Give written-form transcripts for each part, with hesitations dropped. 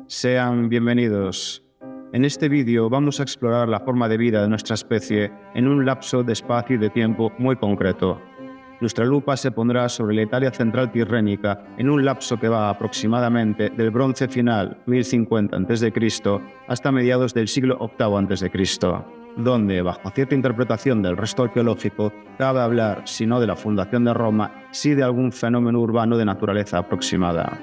Sean bienvenidos. En este vídeo vamos a explorar la forma de vida de nuestra especie en un lapso de espacio y de tiempo muy concreto. Nuestra lupa se pondrá sobre la Italia central tirrénica en un lapso que va aproximadamente del Bronce final 1050 a.C. hasta mediados del siglo VIII a.C., donde, bajo cierta interpretación del resto arqueológico, cabe hablar, si no de la fundación de Roma, sí de algún fenómeno urbano de naturaleza aproximada.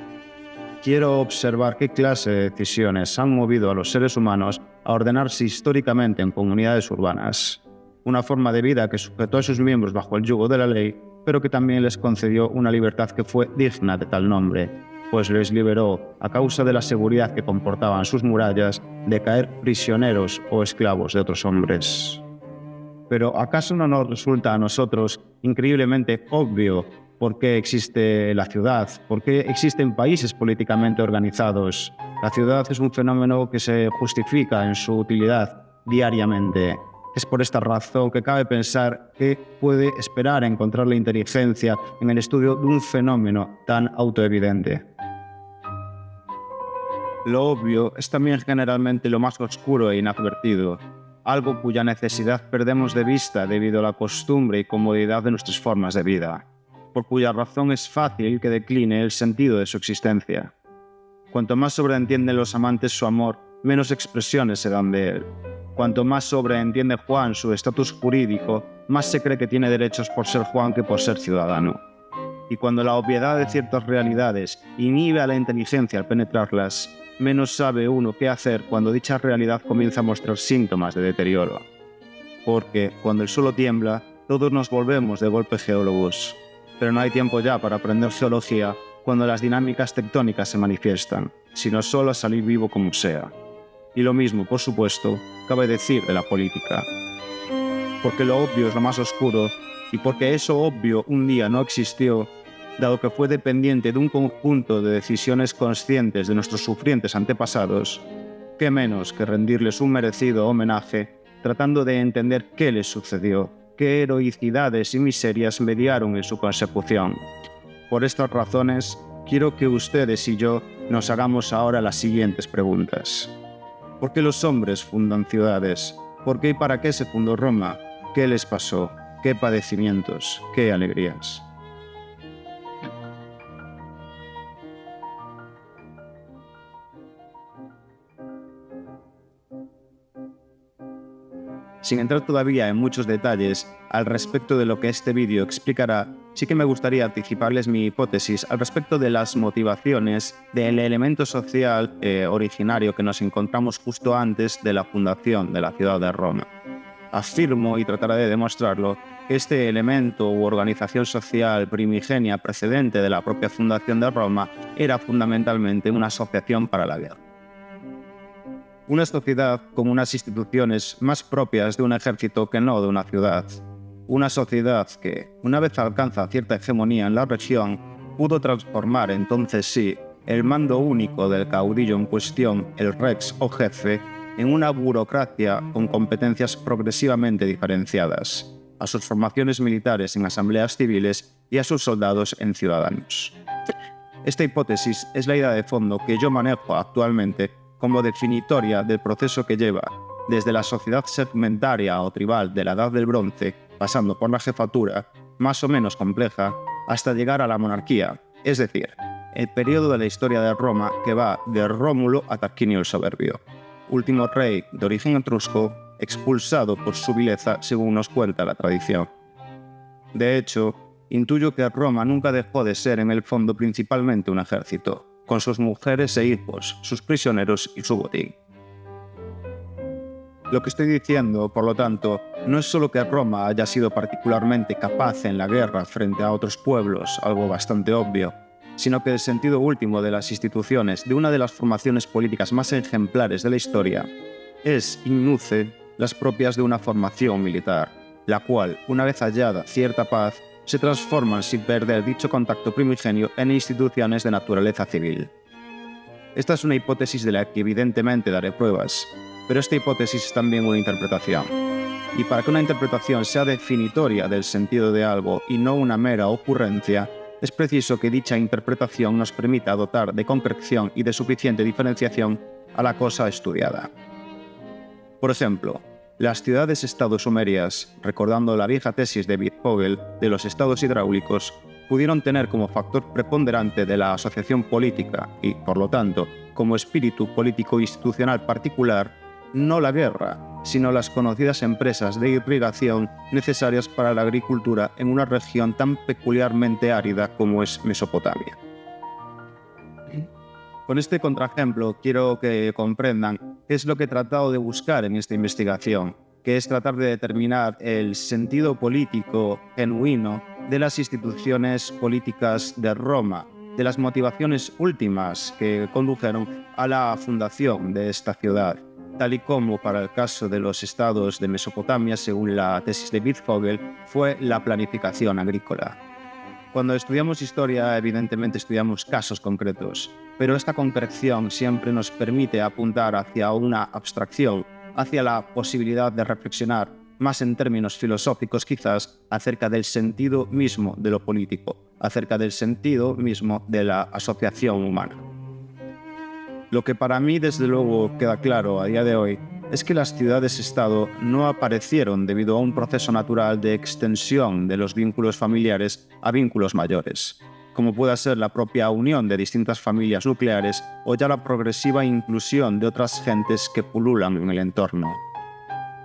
Quiero observar qué clase de decisiones han movido a los seres humanos a ordenarse históricamente en comunidades urbanas. Una forma de vida que sujetó a sus miembros bajo el yugo de la ley, pero que también les concedió una libertad que fue digna de tal nombre, pues les liberó, a causa de la seguridad que comportaban sus murallas, de caer prisioneros o esclavos de otros hombres. Pero ¿acaso no nos resulta a nosotros increíblemente obvio por qué existe la ciudad? ¿Por qué existen países políticamente organizados? La ciudad es un fenómeno que se justifica en su utilidad diariamente. Es por esta razón que cabe pensar que puede esperar encontrar la inteligencia en el estudio de un fenómeno tan autoevidente. Lo obvio es también generalmente lo más oscuro e inadvertido, algo cuya necesidad perdemos de vista debido a la costumbre y comodidad de nuestras formas de vida, por cuya razón es fácil que decline el sentido de su existencia. Cuanto más sobreentienden los amantes su amor, menos expresiones se dan de él. Cuanto más sobreentiende Juan su estatus jurídico, más se cree que tiene derechos por ser Juan que por ser ciudadano. Y cuando la obviedad de ciertas realidades inhibe a la inteligencia al penetrarlas, menos sabe uno qué hacer cuando dicha realidad comienza a mostrar síntomas de deterioro. Porque, cuando el suelo tiembla, todos nos volvemos de golpe geólogos. Pero no hay tiempo ya para aprender geología cuando las dinámicas tectónicas se manifiestan, sino solo a salir vivo como sea. Y lo mismo, por supuesto, cabe decir de la política. Porque lo obvio es lo más oscuro, y porque eso obvio un día no existió, dado que fue dependiente de un conjunto de decisiones conscientes de nuestros sufrientes antepasados, qué menos que rendirles un merecido homenaje tratando de entender qué les sucedió, qué heroicidades y miserias mediaron en su consecución. Por estas razones, quiero que ustedes y yo nos hagamos ahora las siguientes preguntas. ¿Por qué los hombres fundan ciudades? ¿Por qué y para qué se fundó Roma? ¿Qué les pasó? ¿Qué padecimientos? ¿Qué alegrías? Sin entrar todavía en muchos detalles al respecto de lo que este vídeo explicará, sí que me gustaría anticiparles mi hipótesis al respecto de las motivaciones del elemento social originario que nos encontramos justo antes de la fundación de la ciudad de Roma. Afirmo, y trataré de demostrarlo, que este elemento u organización social primigenia precedente de la propia fundación de Roma era fundamentalmente una asociación para la guerra. Una sociedad con unas instituciones más propias de un ejército que no de una ciudad. Una sociedad que, una vez alcanza cierta hegemonía en la región, pudo transformar entonces sí el mando único del caudillo en cuestión, el rex o jefe, en una burocracia con competencias progresivamente diferenciadas, a sus formaciones militares en asambleas civiles y a sus soldados en ciudadanos. Esta hipótesis es la idea de fondo que yo manejo actualmente como definitoria del proceso que lleva, desde la sociedad segmentaria o tribal de la Edad del Bronce, pasando por la jefatura, más o menos compleja, hasta llegar a la monarquía, es decir, el periodo de la historia de Roma que va de Rómulo a Tarquinio el Soberbio, último rey de origen etrusco, expulsado por su vileza según nos cuenta la tradición. De hecho, intuyo que Roma nunca dejó de ser en el fondo principalmente un ejército, con sus mujeres e hijos, sus prisioneros y su botín. Lo que estoy diciendo, por lo tanto, no es solo que Roma haya sido particularmente capaz en la guerra frente a otros pueblos, algo bastante obvio, sino que el sentido último de las instituciones de una de las formaciones políticas más ejemplares de la historia es, in nuce, las propias de una formación militar, la cual, una vez hallada cierta paz, se transforman sin perder dicho contacto primigenio en instituciones de naturaleza civil. Esta es una hipótesis de la que evidentemente daré pruebas, pero esta hipótesis es también una interpretación. Y para que una interpretación sea definitoria del sentido de algo y no una mera ocurrencia, es preciso que dicha interpretación nos permita dotar de concreción y de suficiente diferenciación a la cosa estudiada. Por ejemplo, las ciudades-estado sumerias, recordando la vieja tesis de Wittfogel de los estados hidráulicos, pudieron tener como factor preponderante de la asociación política y, por lo tanto, como espíritu político-institucional particular, no la guerra, sino las conocidas empresas de irrigación necesarias para la agricultura en una región tan peculiarmente árida como es Mesopotamia. Con este contraejemplo quiero que comprendan qué es lo que he tratado de buscar en esta investigación, que es tratar de determinar el sentido político genuino de las instituciones políticas de Roma, de las motivaciones últimas que condujeron a la fundación de esta ciudad, tal y como para el caso de los estados de Mesopotamia, según la tesis de Wittfogel, fue la planificación agrícola. Cuando estudiamos historia, evidentemente estudiamos casos concretos, pero esta concreción siempre nos permite apuntar hacia una abstracción, hacia la posibilidad de reflexionar más en términos filosóficos quizás acerca del sentido mismo de lo político, acerca del sentido mismo de la asociación humana. Lo que para mí desde luego queda claro a día de hoy es que las ciudades-estado no aparecieron debido a un proceso natural de extensión de los vínculos familiares a vínculos mayores, como pueda ser la propia unión de distintas familias nucleares o ya la progresiva inclusión de otras gentes que pululan en el entorno.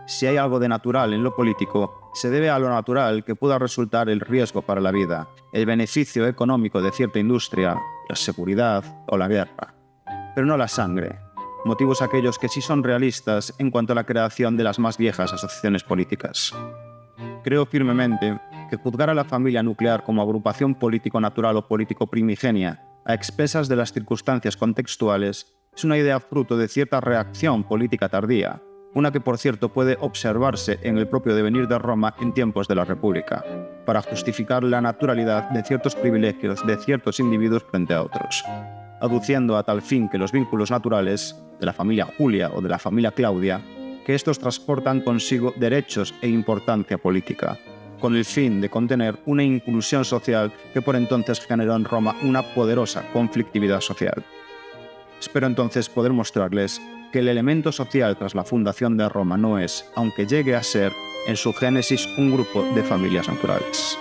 Si hay algo de natural en lo político, se debe a lo natural que pueda resultar el riesgo para la vida, el beneficio económico de cierta industria, la seguridad o la guerra. Pero no la sangre, motivos aquellos que sí son realistas en cuanto a la creación de las más viejas asociaciones políticas. Creo firmemente que juzgar a la familia nuclear como agrupación político-natural o político primigenia, a expensas de las circunstancias contextuales, es una idea fruto de cierta reacción política tardía, una que por cierto puede observarse en el propio devenir de Roma en tiempos de la República, para justificar la naturalidad de ciertos privilegios de ciertos individuos frente a otros, aduciendo a tal fin que los vínculos naturales de la familia Julia o de la familia Claudia, que estos transportan consigo derechos e importancia política, con el fin de contener una inclusión social que por entonces generó en Roma una poderosa conflictividad social. Espero entonces poder mostrarles que el elemento social tras la fundación de Roma no es, aunque llegue a ser, en su génesis un grupo de familias naturales.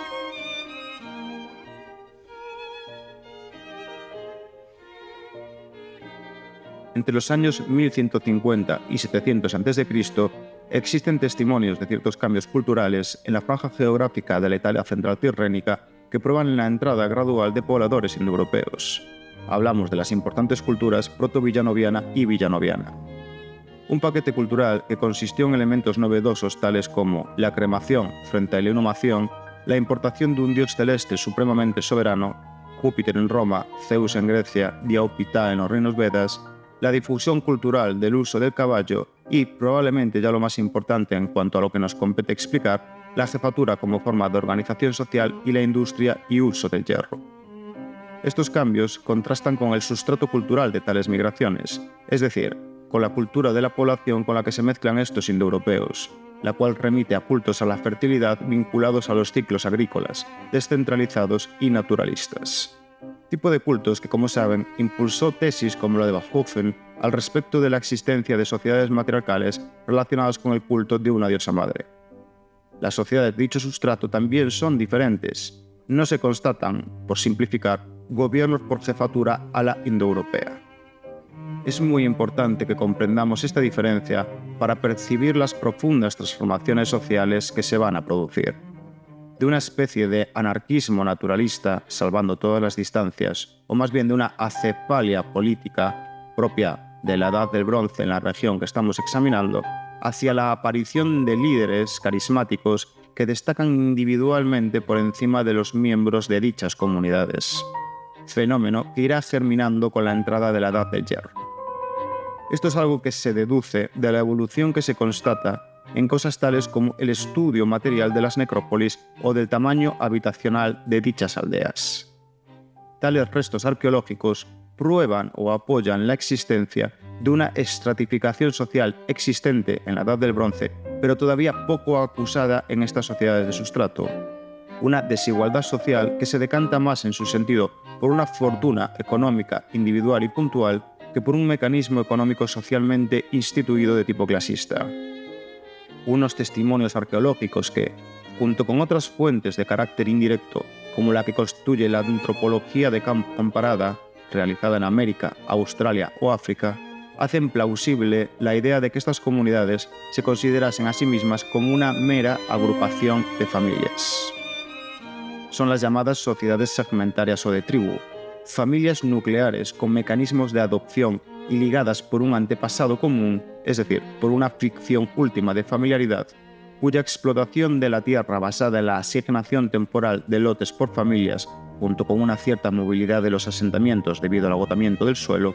Entre los años 1150 y 700 a.C., existen testimonios de ciertos cambios culturales en la franja geográfica de la Italia central tirrénica que prueban la entrada gradual de pobladores indoeuropeos. Hablamos de las importantes culturas proto-villanoviana y villanoviana. Un paquete cultural que consistió en elementos novedosos tales como la cremación frente a la inhumación, la importación de un dios celeste supremamente soberano, Júpiter en Roma, Zeus en Grecia, Diaupitá en los reinos Vedas, la difusión cultural del uso del caballo y, probablemente ya lo más importante en cuanto a lo que nos compete explicar, la jefatura como forma de organización social y la industria y uso del hierro. Estos cambios contrastan con el sustrato cultural de tales migraciones, es decir, con la cultura de la población con la que se mezclan estos indoeuropeos, la cual remite a cultos a la fertilidad vinculados a los ciclos agrícolas, descentralizados y naturalistas. Tipo de cultos que, como saben, impulsó tesis como la de Bachofen al respecto de la existencia de sociedades matriarcales relacionadas con el culto de una diosa madre. Las sociedades de dicho sustrato también son diferentes. No se constatan, por simplificar, gobiernos por jefatura a la indoeuropea. Es muy importante que comprendamos esta diferencia para percibir las profundas transformaciones sociales que se van a producir. De una especie de anarquismo naturalista, salvando todas las distancias, o más bien de una acefalia política propia de la Edad del Bronce en la región que estamos examinando, hacia la aparición de líderes carismáticos que destacan individualmente por encima de los miembros de dichas comunidades. Fenómeno que irá germinando con la entrada de la Edad del Hierro. Esto es algo que se deduce de la evolución que se constata en cosas tales como el estudio material de las necrópolis o del tamaño habitacional de dichas aldeas. Tales restos arqueológicos prueban o apoyan la existencia de una estratificación social existente en la Edad del Bronce, pero todavía poco acusada en estas sociedades de sustrato. una desigualdad social que se decanta más en su sentido por una fortuna económica individual y puntual que por un mecanismo económico socialmente instituido de tipo clasista. Unos testimonios arqueológicos que, junto con otras fuentes de carácter indirecto, como la que constituye la antropología de campo comparada, realizada en América, Australia o África, hacen plausible la idea de que estas comunidades se considerasen a sí mismas como una mera agrupación de familias. Son las llamadas sociedades segmentarias o de tribu, familias nucleares con mecanismos de adopción y ligadas por un antepasado común, es decir, por una ficción última de familiaridad, cuya explotación de la tierra basada en la asignación temporal de lotes por familias, junto con una cierta movilidad de los asentamientos debido al agotamiento del suelo,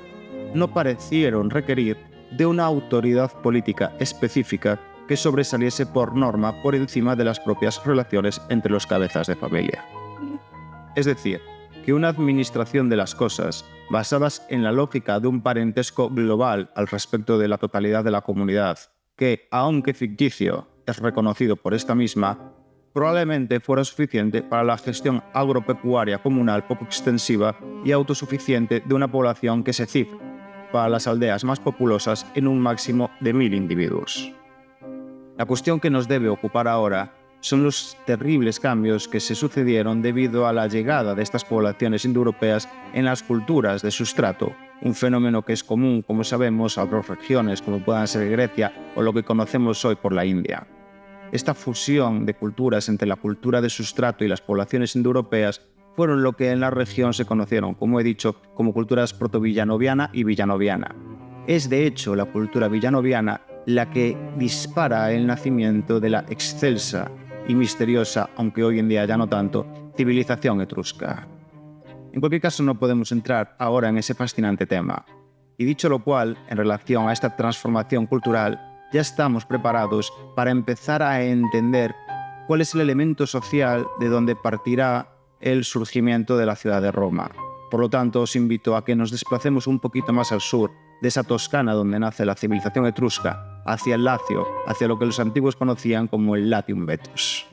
no parecieron requerir de una autoridad política específica que sobresaliese por norma por encima de las propias relaciones entre los cabezas de familia. Es decir, que una administración de las cosas, basadas en la lógica de un parentesco global al respecto de la totalidad de la comunidad, que, aunque ficticio, es reconocido por esta misma, probablemente fuera suficiente para la gestión agropecuaria comunal poco extensiva y autosuficiente de una población que se cifra, para las aldeas más populosas, en un máximo de 1000 individuos. La cuestión que nos debe ocupar ahora son los terribles cambios que se sucedieron debido a la llegada de estas poblaciones indoeuropeas en las culturas de sustrato, un fenómeno que es común, como sabemos, a otras regiones como puedan ser Grecia o lo que conocemos hoy por la India. Esta fusión de culturas entre la cultura de sustrato y las poblaciones indoeuropeas fueron lo que en la región se conocieron, como he dicho, como culturas protovillanoviana y villanoviana. Es de hecho la cultura villanoviana la que dispara el nacimiento de la excelsa y misteriosa, aunque hoy en día ya no tanto, civilización etrusca. En cualquier caso, no podemos entrar ahora en ese fascinante tema. Y dicho lo cual, en relación a esta transformación cultural, ya estamos preparados para empezar a entender cuál es el elemento social de donde partirá el surgimiento de la ciudad de Roma. Por lo tanto, os invito a que nos desplacemos un poquito más al sur, de esa Toscana donde nace la civilización etrusca, hacia el Lacio, hacia lo que los antiguos conocían como el Latium Vetus.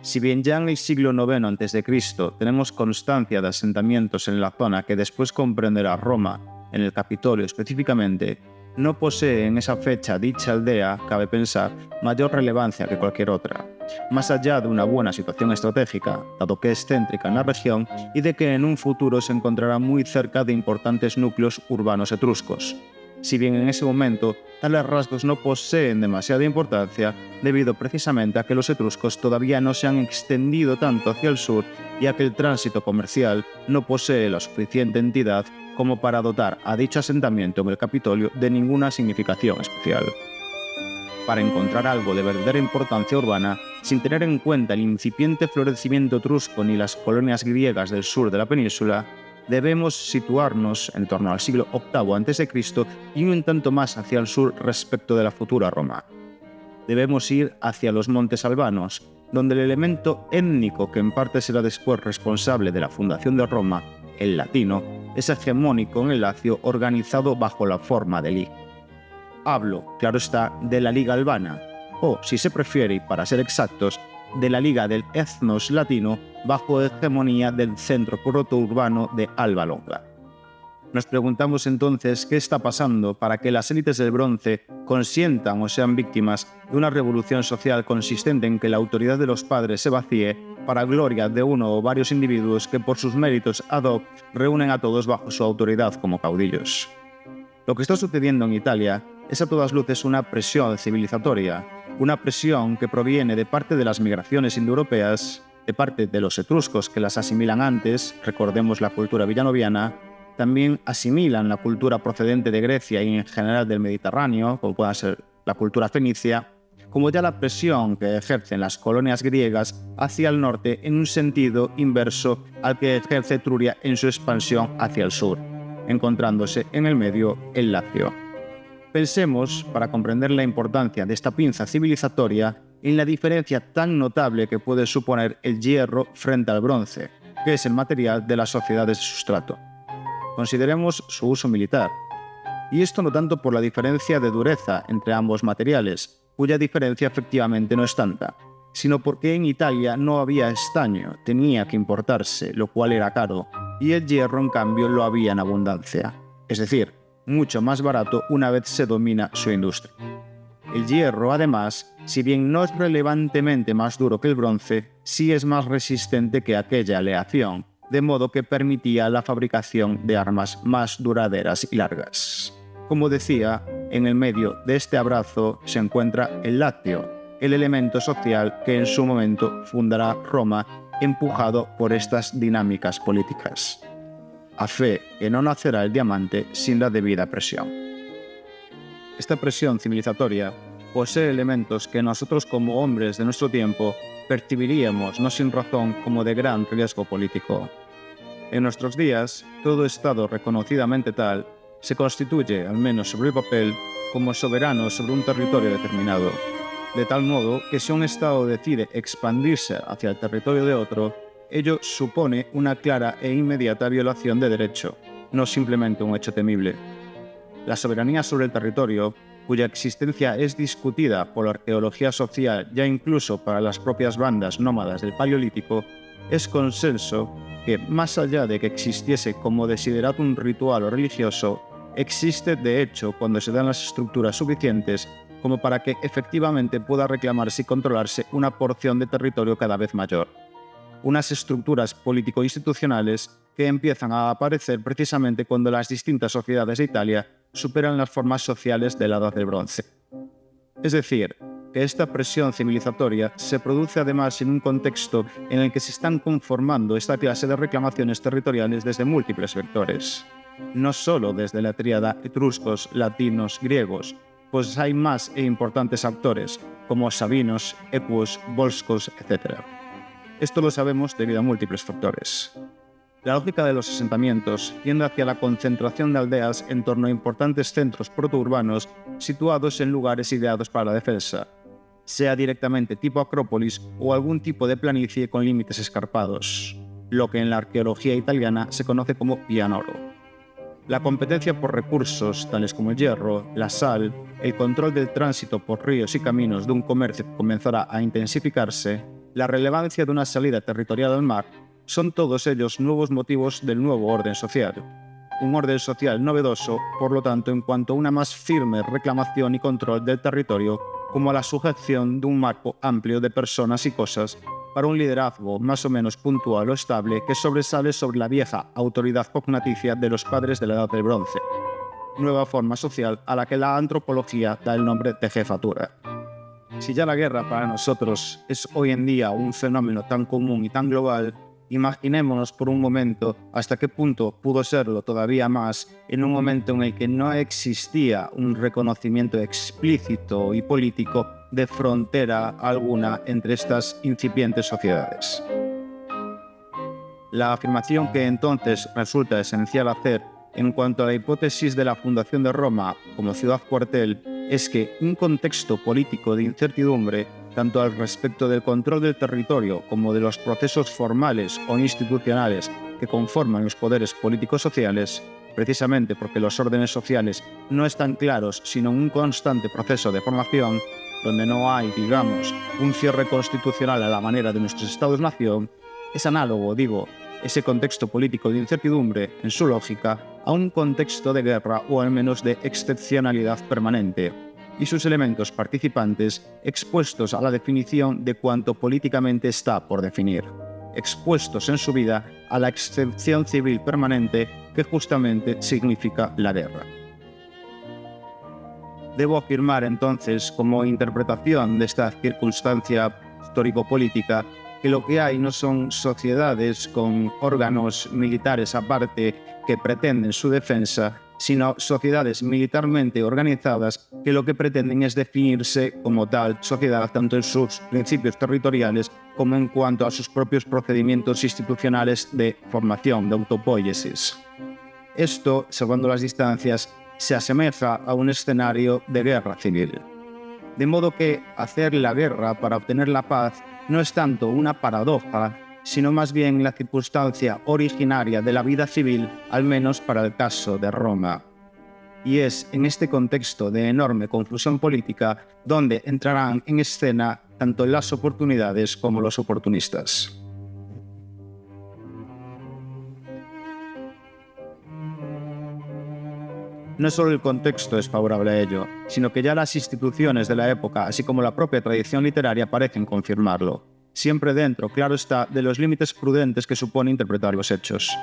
Si bien ya en el siglo IX a.C. tenemos constancia de asentamientos en la zona que después comprenderá Roma, en el Capitolio específicamente, no posee en esa fecha dicha aldea, cabe pensar, mayor relevancia que cualquier otra, más allá de una buena situación estratégica, dado que es céntrica en la región y de que en un futuro se encontrará muy cerca de importantes núcleos urbanos etruscos. Si bien en ese momento tales rasgos no poseen demasiada importancia, debido precisamente a que los etruscos todavía no se han extendido tanto hacia el sur y a que el tránsito comercial no posee la suficiente entidad como para dotar a dicho asentamiento en el Capitolio de ninguna significación especial. Para encontrar algo de verdadera importancia urbana, sin tener en cuenta el incipiente florecimiento etrusco ni las colonias griegas del sur de la península, debemos situarnos en torno al siglo VIII a.C. y un tanto más hacia el sur respecto de la futura Roma. Debemos ir hacia los montes albanos, donde el elemento étnico que en parte será después responsable de la fundación de Roma, el latino, es hegemónico en el Lacio organizado bajo la forma de liga. Hablo, claro está, de la Liga Albana, o, si se prefiere y para ser exactos, de la Liga del Ethnos Latino bajo hegemonía del centro protourbano de Alba Longa. Nos preguntamos entonces qué está pasando para que las élites del bronce consientan o sean víctimas de una revolución social consistente en que la autoridad de los padres se vacíe para gloria de uno o varios individuos que por sus méritos ad hoc reúnen a todos bajo su autoridad como caudillos. Lo que está sucediendo en Italia es a todas luces una presión civilizatoria, una presión que proviene de parte de las migraciones indoeuropeas, de parte de los etruscos que las asimilan antes, recordemos la cultura villanoviana, también asimilan la cultura procedente de Grecia y en general del Mediterráneo, como pueda ser la cultura fenicia, como ya la presión que ejercen las colonias griegas hacia el norte en un sentido inverso al que ejerce Etruria en su expansión hacia el sur, encontrándose en el medio el Lacio. Pensemos, para comprender la importancia de esta pinza civilizatoria, en la diferencia tan notable que puede suponer el hierro frente al bronce, que es el material de las sociedades de sustrato. Consideremos su uso militar. Y esto no tanto por la diferencia de dureza entre ambos materiales, cuya diferencia efectivamente no es tanta, sino porque en Italia no había estaño, tenía que importarse, lo cual era caro, y el hierro en cambio lo había en abundancia, es decir, mucho más barato una vez se domina su industria. El hierro, además, si bien no es relevantemente más duro que el bronce, sí es más resistente que aquella aleación, de modo que permitía la fabricación de armas más duraderas y largas. Como decía, en el medio de este abrazo se encuentra el latio, el elemento social que en su momento fundará Roma, empujado por estas dinámicas políticas. A fe que no nacerá el diamante sin la debida presión. Esta presión civilizatoria posee elementos que nosotros como hombres de nuestro tiempo percibiríamos, no sin razón, como de gran riesgo político. En nuestros días, todo Estado reconocidamente tal se constituye, al menos sobre el papel, como soberano sobre un territorio determinado, de tal modo que si un Estado decide expandirse hacia el territorio de otro, ello supone una clara e inmediata violación de derecho, no simplemente un hecho temible. La soberanía sobre el territorio, cuya existencia es discutida por la arqueología social, ya incluso para las propias bandas nómadas del Paleolítico, es consenso que, más allá de que existiese como desideratum ritual o religioso, existe de hecho cuando se dan las estructuras suficientes como para que efectivamente pueda reclamarse y controlarse una porción de territorio cada vez mayor. Unas estructuras político-institucionales que empiezan a aparecer precisamente cuando las distintas sociedades de Italia superan las formas sociales de la Edad del Bronce. Es decir, que esta presión civilizatoria se produce además en un contexto en el que se están conformando esta clase de reclamaciones territoriales desde múltiples vectores. No solo desde la tríada etruscos, latinos, griegos, pues hay más e importantes actores, como sabinos, equos, volscos, etc. Esto lo sabemos debido a múltiples factores. La lógica de los asentamientos tiende hacia la concentración de aldeas en torno a importantes centros protourbanos situados en lugares ideados para la defensa, sea directamente tipo acrópolis o algún tipo de planicie con límites escarpados, lo que en la arqueología italiana se conoce como pianoro. La competencia por recursos, tales como el hierro, la sal, el control del tránsito por ríos y caminos de un comercio que comenzará a intensificarse, la relevancia de una salida territorial al mar, son todos ellos nuevos motivos del nuevo orden social. Un orden social novedoso, por lo tanto, en cuanto a una más firme reclamación y control del territorio, como a la sujeción de un marco amplio de personas y cosas para un liderazgo más o menos puntual o estable que sobresale sobre la vieja autoridad cognaticia de los padres de la Edad del Bronce, nueva forma social a la que la antropología da el nombre de jefatura. Si ya la guerra para nosotros es hoy en día un fenómeno tan común y tan global, imaginémonos por un momento hasta qué punto pudo serlo todavía más en un momento en el que no existía un reconocimiento explícito y político de frontera alguna entre estas incipientes sociedades. La afirmación que entonces resulta esencial hacer en cuanto a la hipótesis de la fundación de Roma como ciudad cuartel es que un contexto político de incertidumbre, tanto al respecto del control del territorio como de los procesos formales o institucionales que conforman los poderes políticos sociales, precisamente porque los órdenes sociales no están claros sino en un constante proceso de formación, donde no hay, digamos, un cierre constitucional a la manera de nuestros estados-nación, es análogo, ese contexto político de incertidumbre, en su lógica, a un contexto de guerra o al menos de excepcionalidad permanente, y sus elementos participantes expuestos a la definición de cuanto políticamente está por definir, expuestos en su vida a la excepción civil permanente que justamente significa la guerra. Debo afirmar entonces, como interpretación de esta circunstancia histórico-política, que lo que hay no son sociedades con órganos militares aparte que pretenden su defensa, sino sociedades militarmente organizadas que lo que pretenden es definirse como tal sociedad tanto en sus principios territoriales como en cuanto a sus propios procedimientos institucionales de formación, de autopoiesis. Esto, salvando las distancias, se asemeja a un escenario de guerra civil. De modo que hacer la guerra para obtener la paz no es tanto una paradoja, sino más bien la circunstancia originaria de la vida civil, al menos para el caso de Roma. y es en este contexto de enorme confusión política donde entrarán en escena tanto las oportunidades como los oportunistas. No solo el contexto es favorable a ello, sino que ya las instituciones de la época, así como la propia tradición literaria, parecen confirmarlo. Siempre dentro, claro está, de los límites prudentes que supone interpretar los hechos.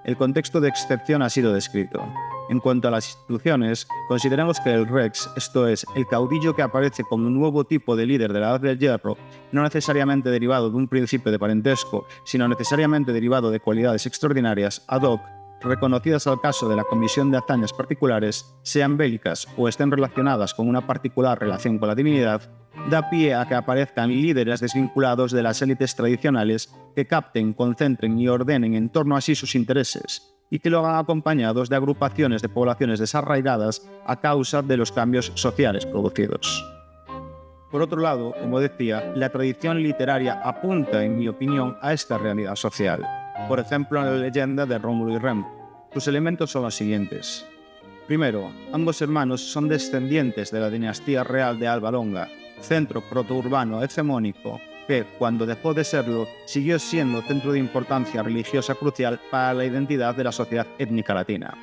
El contexto de excepción ha sido descrito. En cuanto a las instituciones, consideramos que el Rex, esto es, el caudillo que aparece como un nuevo tipo de líder de la Edad del Hierro, no necesariamente derivado de un principio de parentesco, sino necesariamente derivado de cualidades extraordinarias, ad hoc, reconocidas al caso de la comisión de hazañas particulares, sean bélicas o estén relacionadas con una particular relación con la divinidad, da pie a que aparezcan líderes desvinculados de las élites tradicionales que capten, concentren y ordenen en torno a sí sus intereses, y que lo hagan acompañados de agrupaciones de poblaciones desarraigadas a causa de los cambios sociales producidos. Por otro lado, como decía, la tradición literaria apunta, en mi opinión, a esta realidad social. Por ejemplo, en la leyenda de Rómulo y Remo. Sus elementos son los siguientes. Primero, ambos hermanos son descendientes de la dinastía real de Alba Longa, centro protourbano hegemónico que, cuando dejó de serlo, siguió siendo centro de importancia religiosa crucial para la identidad de la sociedad étnica latina.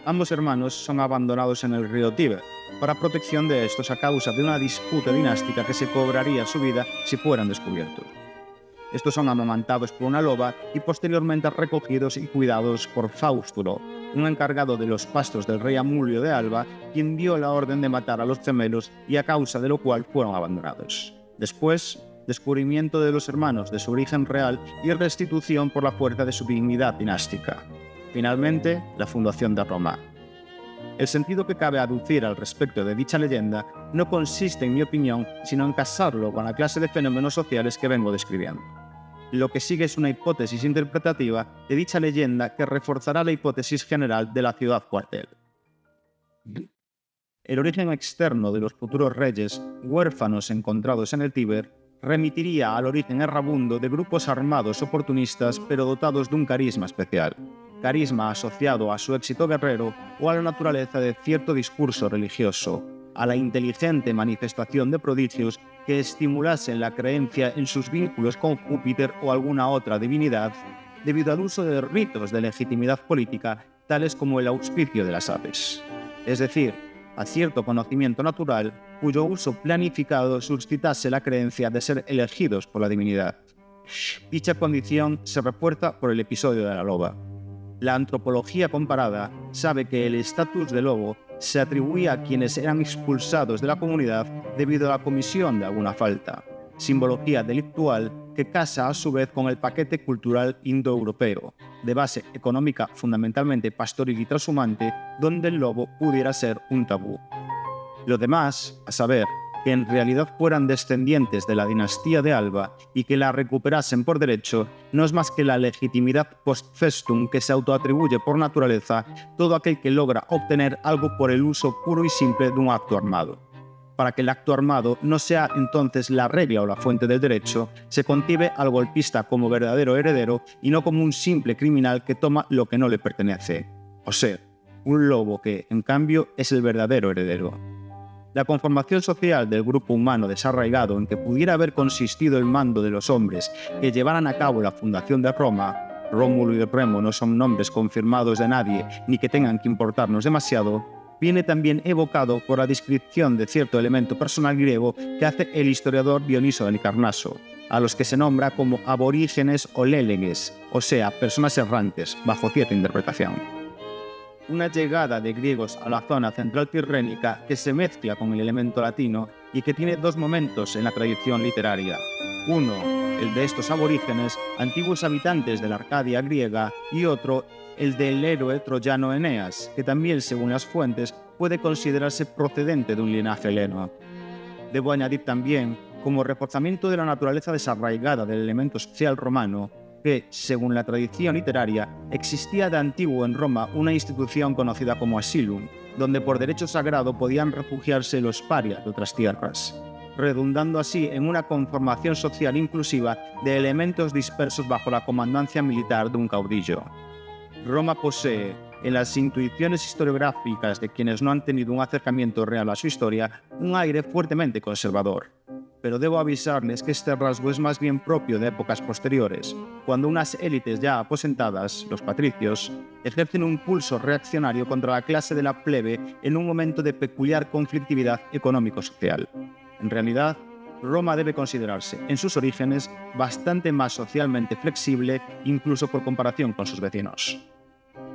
Ambos hermanos son abandonados en el río Tíber, para protección de estos a causa de una disputa dinástica que se cobraría su vida si fueran descubiertos. Estos son amamantados por una loba y posteriormente recogidos y cuidados por Faustulo, un encargado de los pastos del rey Amulio de Alba, quien dio la orden de matar a los gemelos y a causa de lo cual fueron abandonados. Después, descubrimiento de los hermanos de su origen real y restitución por la fuerza de su dignidad dinástica. Finalmente, la fundación de Roma. El sentido que cabe aducir al respecto de dicha leyenda no consiste, en mi opinión, sino en casarlo con la clase de fenómenos sociales que vengo describiendo. Lo que sigue es una hipótesis interpretativa de dicha leyenda que reforzará la hipótesis general de la ciudad cuartel. El origen externo de los futuros reyes, huérfanos encontrados en el Tíber, remitiría al origen errabundo de grupos armados oportunistas pero dotados de un carisma especial. Carisma asociado a su éxito guerrero o a la naturaleza de cierto discurso religioso, a la inteligente manifestación de prodigios que estimulasen la creencia en sus vínculos con Júpiter o alguna otra divinidad, debido al uso de ritos de legitimidad política, tales como el auspicio de las aves. Es decir, a cierto conocimiento natural, cuyo uso planificado suscitase la creencia de ser elegidos por la divinidad. Dicha condición se refuerza por el episodio de la loba. La antropología comparada sabe que el estatus de lobo se atribuía a quienes eran expulsados de la comunidad debido a la comisión de alguna falta, simbología delictual que casa a su vez con el paquete cultural indoeuropeo, de base económica fundamentalmente pastoril y trashumante, donde el lobo pudiera ser un tabú. Lo demás, a saber, que en realidad fueran descendientes de la dinastía de Alba y que la recuperasen por derecho, no es más que la legitimidad post festum que se autoatribuye por naturaleza todo aquel que logra obtener algo por el uso puro y simple de un acto armado. Para que el acto armado no sea entonces la regla o la fuente del derecho, se concibe al golpista como verdadero heredero y no como un simple criminal que toma lo que no le pertenece. O sea, un lobo que, en cambio, es el verdadero heredero. La conformación social del grupo humano desarraigado en que pudiera haber consistido el mando de los hombres que llevaran a cabo la fundación de Roma, Rómulo y Remo no son nombres confirmados de nadie ni que tengan que importarnos demasiado, viene también evocado por la descripción de cierto elemento personal griego que hace el historiador Dioniso de Licarnaso, a los que se nombra como aborígenes o léleges, o sea, personas errantes, bajo cierta interpretación. Una llegada de griegos a la zona central tirrénica que se mezcla con el elemento latino y que tiene dos momentos en la tradición literaria. Uno, el de estos aborígenes, antiguos habitantes de la Arcadia griega, y otro, el del héroe troyano Eneas, que también, según las fuentes, puede considerarse procedente de un linaje heleno. Debo añadir también, como reforzamiento de la naturaleza desarraigada del elemento social romano, que, según la tradición literaria, existía de antiguo en Roma una institución conocida como Asylum, donde por derecho sagrado podían refugiarse los parias de otras tierras, redundando así en una conformación social inclusiva de elementos dispersos bajo la comandancia militar de un caudillo. Roma posee, en las intuiciones historiográficas de quienes no han tenido un acercamiento real a su historia, un aire fuertemente conservador. Pero debo avisarles que este rasgo es más bien propio de épocas posteriores, cuando unas élites ya aposentadas, los patricios, ejercen un pulso reaccionario contra la clase de la plebe en un momento de peculiar conflictividad económico-social. En realidad, Roma debe considerarse, en sus orígenes, bastante más socialmente flexible, incluso por comparación con sus vecinos.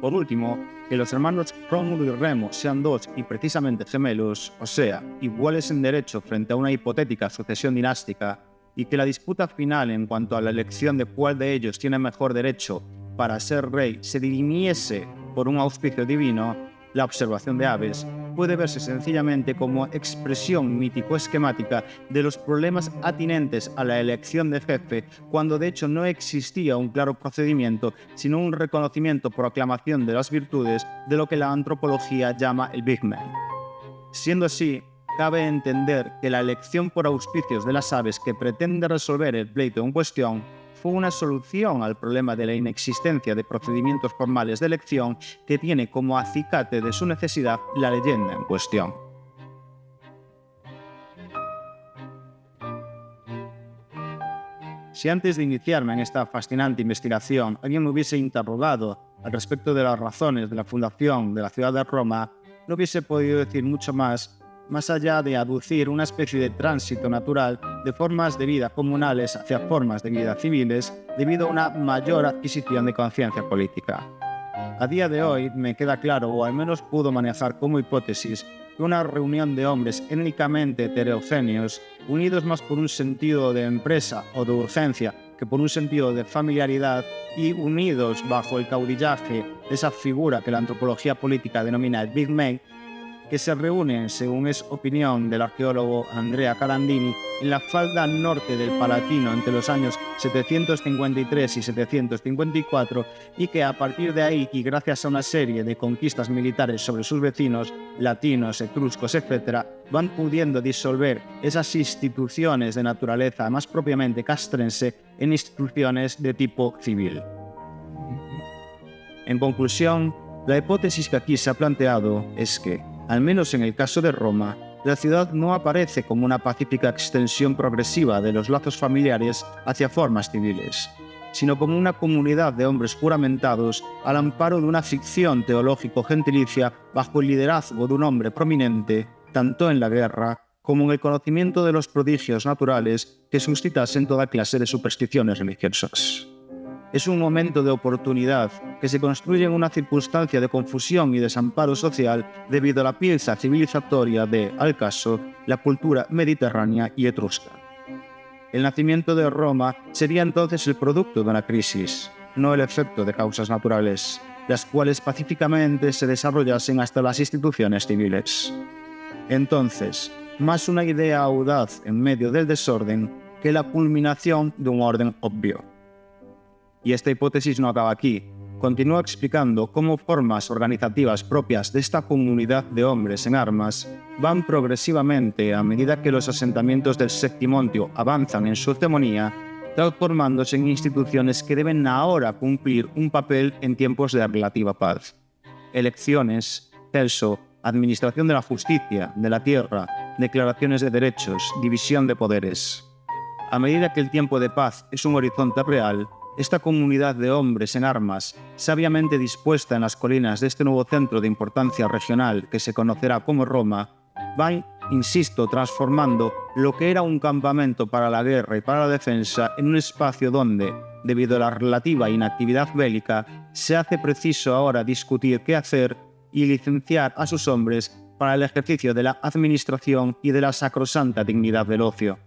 Por último, que los hermanos Rómulo y Remo sean dos y precisamente gemelos, o sea, iguales en derecho frente a una hipotética sucesión dinástica, y que la disputa final en cuanto a la elección de cuál de ellos tiene mejor derecho para ser rey se dirimiese por un auspicio divino, la observación de aves puede verse sencillamente como expresión mítico-esquemática de los problemas atinentes a la elección de jefe, cuando de hecho no existía un claro procedimiento, sino un reconocimiento por aclamación de las virtudes de lo que la antropología llama el Big Man. Siendo así, cabe entender que la elección por auspicios de las aves que pretende resolver el pleito en cuestión fue una solución al problema de la inexistencia de procedimientos formales de elección que tiene como acicate de su necesidad la leyenda en cuestión. Si antes de iniciarme en esta fascinante investigación alguien me hubiese interrogado al respecto de las razones de la fundación de la ciudad de Roma, no hubiese podido decir mucho más allá de aducir una especie de tránsito natural de formas de vida comunales hacia formas de vida civiles debido a una mayor adquisición de conciencia política. A día de hoy me queda claro, o al menos puedo manejar como hipótesis, que una reunión de hombres étnicamente heterogéneos, unidos más por un sentido de empresa o de urgencia que por un sentido de familiaridad y unidos bajo el caudillaje de esa figura que la antropología política denomina el Big Man, que se reúnen, según es opinión del arqueólogo Andrea Carandini, en la falda norte del Palatino entre los años 753 y 754, y que a partir de ahí, y gracias a una serie de conquistas militares sobre sus vecinos, latinos, etruscos, etc., van pudiendo disolver esas instituciones de naturaleza más propiamente castrense en instituciones de tipo civil. En conclusión, la hipótesis que aquí se ha planteado es que, al menos en el caso de Roma, la ciudad no aparece como una pacífica extensión progresiva de los lazos familiares hacia formas civiles, sino como una comunidad de hombres juramentados al amparo de una ficción teológico-gentilicia bajo el liderazgo de un hombre prominente, tanto en la guerra como en el conocimiento de los prodigios naturales que suscitasen toda clase de supersticiones religiosas. Es un momento de oportunidad que se construye en una circunstancia de confusión y desamparo social debido a la pieza civilizatoria de, al caso, la cultura mediterránea y etrusca. El nacimiento de Roma sería entonces el producto de una crisis, no el efecto de causas naturales, las cuales pacíficamente se desarrollasen hasta las instituciones civiles. Entonces, más una idea audaz en medio del desorden que la culminación de un orden obvio. Y esta hipótesis no acaba aquí. Continúa explicando cómo formas organizativas propias de esta comunidad de hombres en armas van progresivamente, a medida que los asentamientos del Septimontio avanzan en su hegemonía, transformándose en instituciones que deben ahora cumplir un papel en tiempos de relativa paz. Elecciones, censo, administración de la justicia, de la tierra, declaraciones de derechos, división de poderes. A medida que el tiempo de paz es un horizonte real, esta comunidad de hombres en armas, sabiamente dispuesta en las colinas de este nuevo centro de importancia regional que se conocerá como Roma, van, insisto, transformando lo que era un campamento para la guerra y para la defensa en un espacio donde, debido a la relativa inactividad bélica, se hace preciso ahora discutir qué hacer y licenciar a sus hombres para el ejercicio de la administración y de la sacrosanta dignidad del ocio.